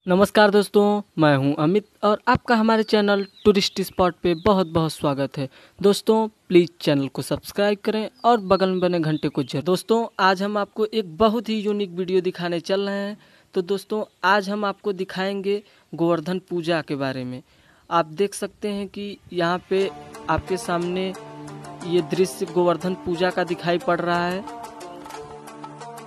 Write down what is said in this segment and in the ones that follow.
नमस्कार दोस्तों, मैं हूं अमित और आपका हमारे चैनल टूरिस्ट स्पॉट पे बहुत बहुत स्वागत है। दोस्तों प्लीज़ चैनल को सब्सक्राइब करें और बगल में बने घंटे को जरूर। दोस्तों आज हम आपको एक बहुत ही यूनिक वीडियो दिखाने चल रहे हैं। तो दोस्तों आज हम आपको दिखाएंगे गोवर्धन पूजा के बारे में। आप देख सकते हैं कि यहाँ पे आपके सामने ये दृश्य गोवर्धन पूजा का दिखाई पड़ रहा है।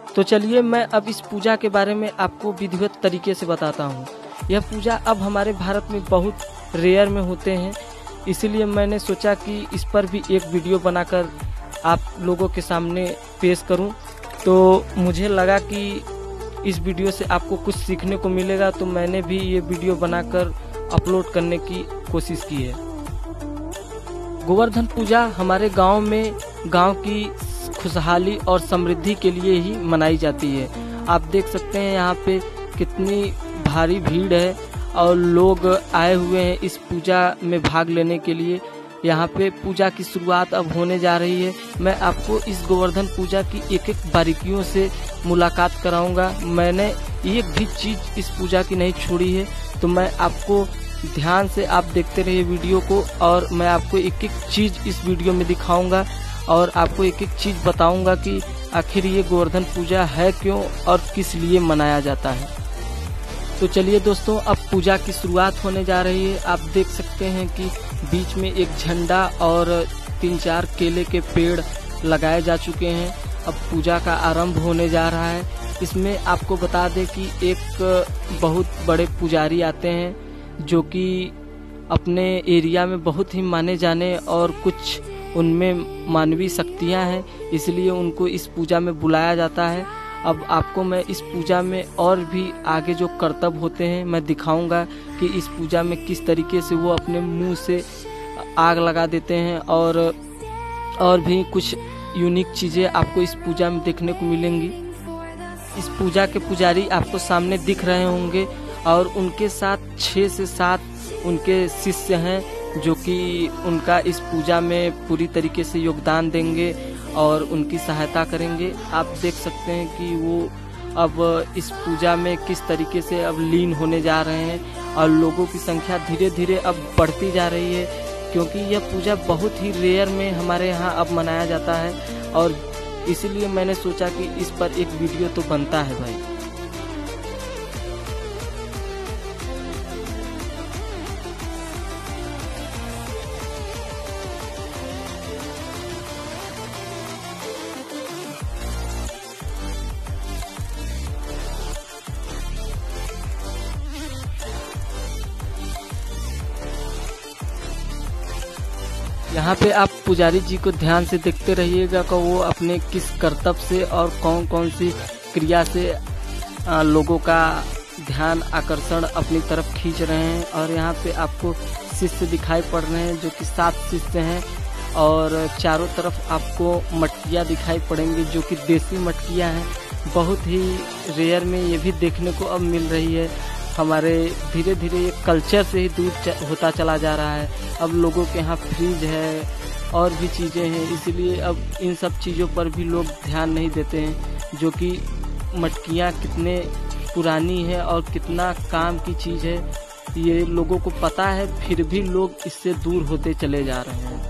तो चलिए मैं अब इस पूजा के बारे में आपको विधिवत तरीके से बताता हूँ। यह पूजा अब हमारे भारत में बहुत रेयर में होते हैं, इसलिए मैंने सोचा कि इस पर भी एक वीडियो बनाकर आप लोगों के सामने पेश करूँ। तो मुझे लगा कि इस वीडियो से आपको कुछ सीखने को मिलेगा, तो मैंने भी ये वीडियो बनाकर अपलोड करने की कोशिश की है। गोवर्धन पूजा हमारे गांव की खुशहाली और समृद्धि के लिए ही मनाई जाती है। आप देख सकते हैं यहाँ पे कितनी भारी भीड़ है और लोग आए हुए हैं इस पूजा में भाग लेने के लिए। यहाँ पे पूजा की शुरुआत अब होने जा रही है। मैं आपको इस गोवर्धन पूजा की एक एक बारीकियों से मुलाकात कराऊंगा। मैंने एक भी चीज़ इस पूजा की नहीं छोड़ी है, तो मैं आपको ध्यान से आप देखते रहिए वीडियो को, और मैं आपको एक एक चीज़ इस वीडियो में दिखाऊंगा और आपको एक एक चीज़ बताऊंगा कि आखिर ये गोवर्धन पूजा है क्यों और किस लिए मनाया जाता है। तो चलिए दोस्तों अब पूजा की शुरुआत होने जा रही है। आप देख सकते हैं कि बीच में एक झंडा और 3-4 केले के पेड़ लगाए जा चुके हैं। अब पूजा का आरंभ होने जा रहा है। इसमें आपको बता दें कि एक बहुत बड़े पुजारी आते हैं जो कि अपने एरिया में बहुत ही माने जाने और कुछ उनमें मानवीय शक्तियाँ हैं, इसलिए उनको इस पूजा में बुलाया जाता है। अब आपको मैं इस पूजा में और भी आगे जो कर्तव्य होते हैं मैं दिखाऊंगा कि इस पूजा में किस तरीके से वो अपने मुंह से आग लगा देते हैं, और भी कुछ यूनिक चीज़ें आपको इस पूजा में देखने को मिलेंगी। इस पूजा के पुजारी आपको सामने दिख रहे होंगे और उनके साथ 6 से 7 उनके शिष्य हैं जो कि उनका इस पूजा में पूरी तरीके से योगदान देंगे और उनकी सहायता करेंगे। आप देख सकते हैं कि वो अब इस पूजा में किस तरीके से अब लीन होने जा रहे हैं और लोगों की संख्या धीरे धीरे अब बढ़ती जा रही है, क्योंकि यह पूजा बहुत ही रेयर में हमारे यहाँ अब मनाया जाता है, और इसलिए मैंने सोचा कि इस पर एक वीडियो तो बनता है भाई। यहाँ पे आप पुजारी जी को ध्यान से देखते रहिएगा कि वो अपने किस कर्तव्य से और कौन कौन सी क्रिया से लोगों का ध्यान आकर्षण अपनी तरफ खींच रहे हैं। और यहाँ पे आपको शिष्य दिखाई पड़ रहे हैं जो कि 7 शिष्य हैं, और चारों तरफ आपको मटकियाँ दिखाई पड़ेंगी जो कि देसी मटकियाँ हैं। बहुत ही रेयर में ये भी देखने को अब मिल रही है। हमारे धीरे धीरे ये कल्चर से ही दूर होता चला जा रहा है। अब लोगों के यहाँ फ्रिज है और भी चीज़ें हैं, इसलिए अब इन सब चीज़ों पर भी लोग ध्यान नहीं देते हैं, जो कि मटकियाँ कितने पुरानी है और कितना काम की चीज़ है ये लोगों को पता है, फिर भी लोग इससे दूर होते चले जा रहे हैं।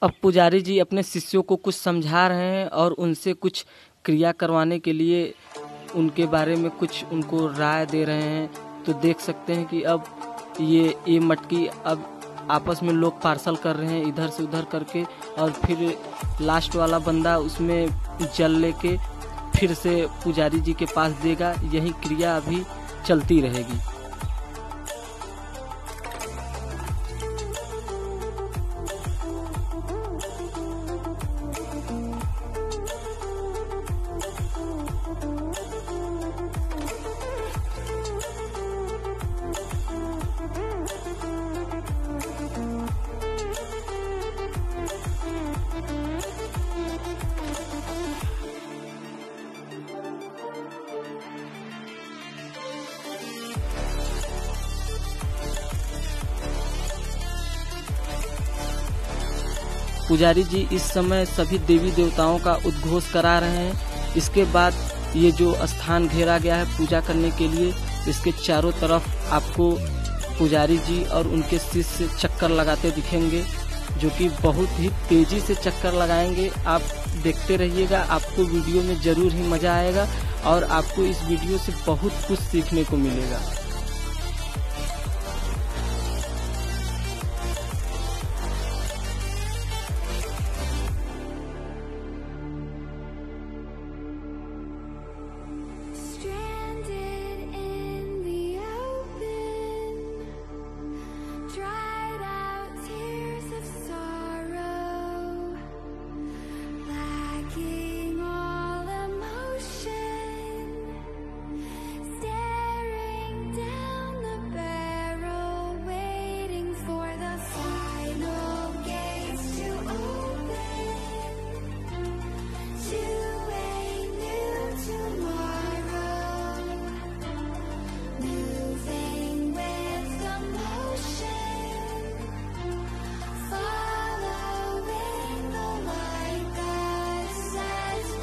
अब पुजारी जी अपने शिष्यों को कुछ समझा रहे हैं और उनसे कुछ क्रिया करवाने के लिए उनके बारे में कुछ उनको राय दे रहे हैं। तो देख सकते हैं कि अब ये मटकी अब आपस में लोग पार्सल कर रहे हैं इधर से उधर करके, और फिर लास्ट वाला बंदा उसमें जल लेके फिर से पुजारी जी के पास देगा। यही क्रिया अभी चलती रहेगी। पुजारी जी इस समय सभी देवी देवताओं का उद्घोष करा रहे हैं। इसके बाद ये जो स्थान घेरा गया है पूजा करने के लिए, इसके चारों तरफ आपको पुजारी जी और उनके शिष्य चक्कर लगाते दिखेंगे, जो कि बहुत ही तेजी से चक्कर लगाएंगे। आप देखते रहिएगा, आपको वीडियो में जरूर ही मजा आएगा और आपको इस वीडियो से बहुत कुछ सीखने को मिलेगा।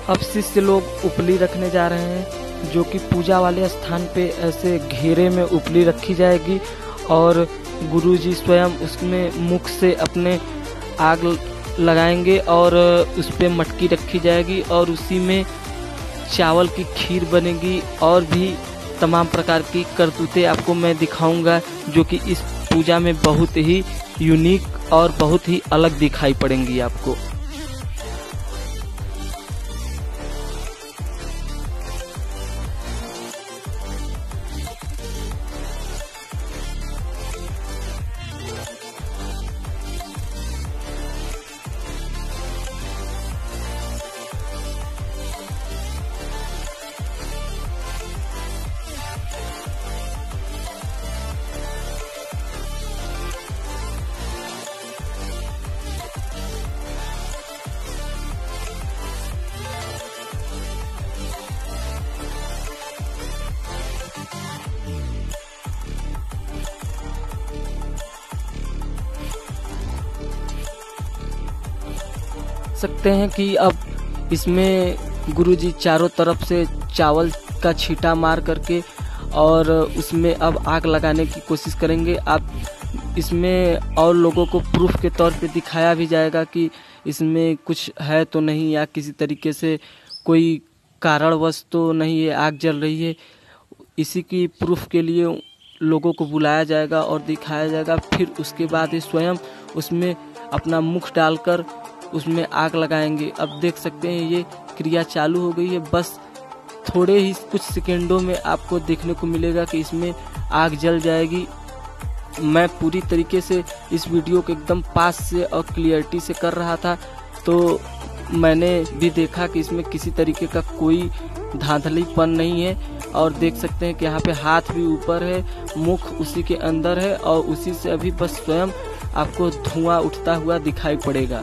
अब शिष्य लोग उपली रखने जा रहे हैं, जो कि पूजा वाले स्थान पे ऐसे घेरे में उपली रखी जाएगी और गुरुजी स्वयं उसमें मुख से अपने आग लगाएंगे और उस पे मटकी रखी जाएगी और उसी में चावल की खीर बनेगी और भी तमाम प्रकार की करतूतें आपको मैं दिखाऊंगा, जो कि इस पूजा में बहुत ही यूनिक और बहुत ही अलग दिखाई पड़ेंगी आपको। सकते हैं कि अब इसमें गुरुजी चारों तरफ से चावल का छींटा मार करके और उसमें अब आग लगाने की कोशिश करेंगे। आप इसमें और लोगों को प्रूफ के तौर पे दिखाया भी जाएगा कि इसमें कुछ है तो नहीं, या किसी तरीके से कोई कारणवश तो नहीं ये आग जल रही है। इसी की प्रूफ के लिए लोगों को बुलाया जाएगा और दिखाया जाएगा। फिर उसके बाद ही स्वयं उसमें अपना मुख डालकर उसमें आग लगाएंगे। अब देख सकते हैं ये क्रिया चालू हो गई है। बस थोड़े ही कुछ सेकेंडों में आपको देखने को मिलेगा कि इसमें आग जल जाएगी। मैं पूरी तरीके से इस वीडियो को एकदम पास से और क्लियरिटी से कर रहा था, तो मैंने भी देखा कि इसमें किसी तरीके का कोई धांधलीपन नहीं है। और देख सकते हैं कि यहाँ पे हाथ भी ऊपर है, मुख उसी के अंदर है और उसी से अभी बस स्वयं आपको धुआं उठता हुआ दिखाई पड़ेगा।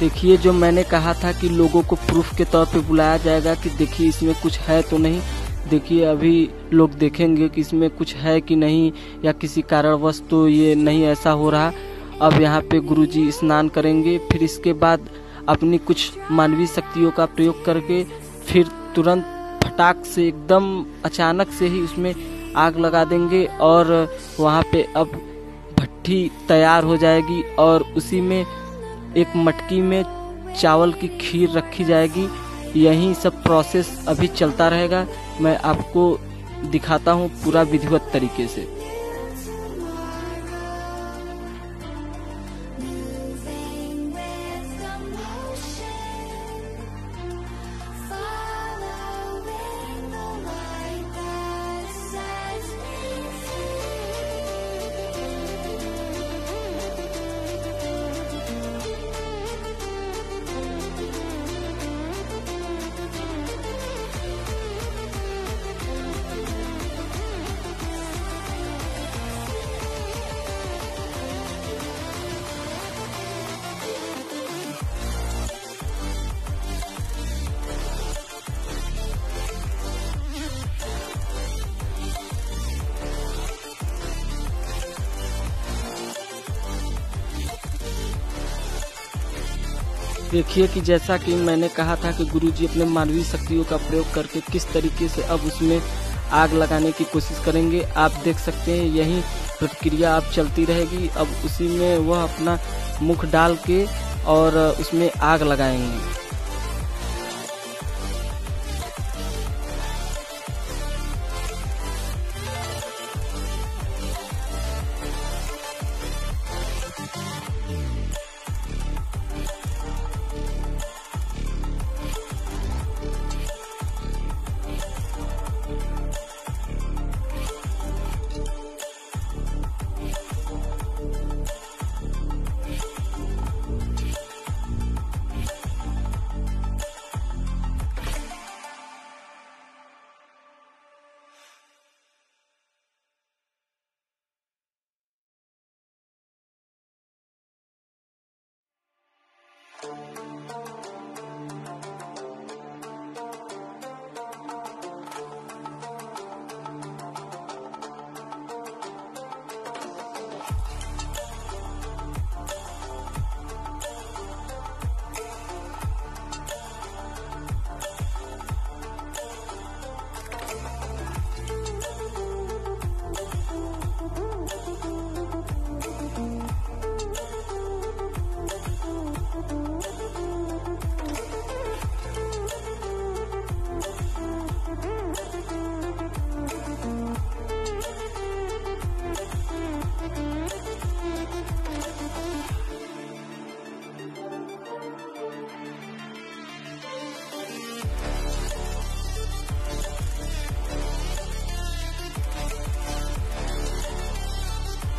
देखिए, जो मैंने कहा था कि लोगों को प्रूफ के तौर पे बुलाया जाएगा कि देखिए इसमें कुछ है तो नहीं। देखिए अभी लोग देखेंगे कि इसमें कुछ है कि नहीं, या किसी कारणवश तो ये नहीं ऐसा हो रहा। अब यहाँ पे गुरुजी स्नान करेंगे, फिर इसके बाद अपनी कुछ मानवीय शक्तियों का प्रयोग करके फिर तुरंत फटाक से एकदम अचानक से ही उसमें आग लगा देंगे और वहाँ पे अब भट्ठी तैयार हो जाएगी और उसी में एक मटकी में चावल की खीर रखी जाएगी। यही सब प्रोसेस अभी चलता रहेगा। मैं आपको दिखाता हूँ पूरा विधिवत तरीके से। देखिए कि जैसा कि मैंने कहा था कि गुरुजी अपने मानवीय शक्तियों का प्रयोग करके किस तरीके से अब उसमें आग लगाने की कोशिश करेंगे। आप देख सकते हैं यही प्रक्रिया अब चलती रहेगी। अब उसी में वह अपना मुख डाल के और उसमें आग लगाएंगे।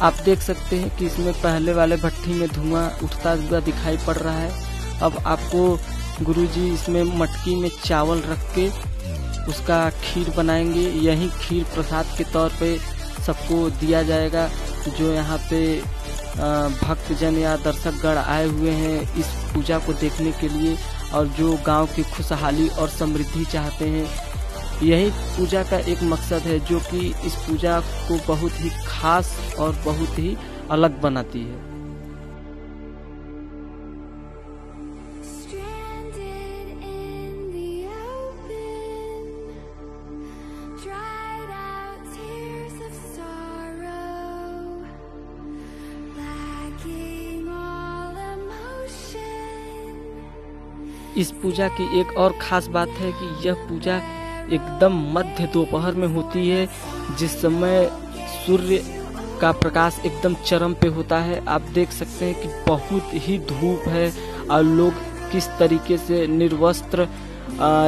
आप देख सकते हैं कि इसमें पहले वाले भट्टी में धुआं उठता हुआ दिखाई पड़ रहा है। अब आपको गुरुजी इसमें मटकी में चावल रख के उसका खीर बनाएंगे। यही खीर प्रसाद के तौर पे सबको दिया जाएगा। जो यहाँ पे भक्तजन या दर्शकगण आए हुए हैं इस पूजा को देखने के लिए और जो गांव की खुशहाली और समृद्धि चाहते हैं, यही पूजा का एक मकसद है जो कि इस पूजा को बहुत ही खास और बहुत ही अलग बनाती है। इस पूजा की एक और खास बात है कि यह पूजा एकदम मध्य दोपहर में होती है, जिस समय सूर्य का प्रकाश एकदम चरम पे होता है। आप देख सकते हैं कि बहुत ही धूप है और लोग किस तरीके से निर्वस्त्र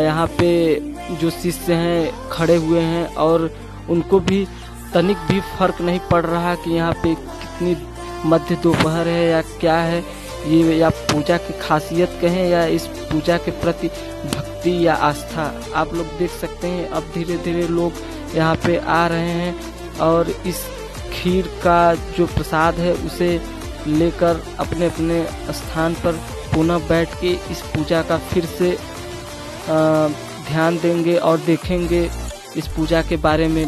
यहाँ पे जो शिष्य हैं खड़े हुए हैं और उनको भी तनिक भी फर्क नहीं पड़ रहा कि यहाँ पे कितनी मध्य दोपहर है या क्या है। ये या पूजा की खासियत कहें या इस पूजा के प्रति भक्ति या आस्था। आप लोग देख सकते हैं अब धीरे धीरे लोग यहाँ पे आ रहे हैं और इस खीर का जो प्रसाद है उसे लेकर अपने अपने स्थान पर पुनः बैठ के इस पूजा का फिर से ध्यान देंगे और देखेंगे इस पूजा के बारे में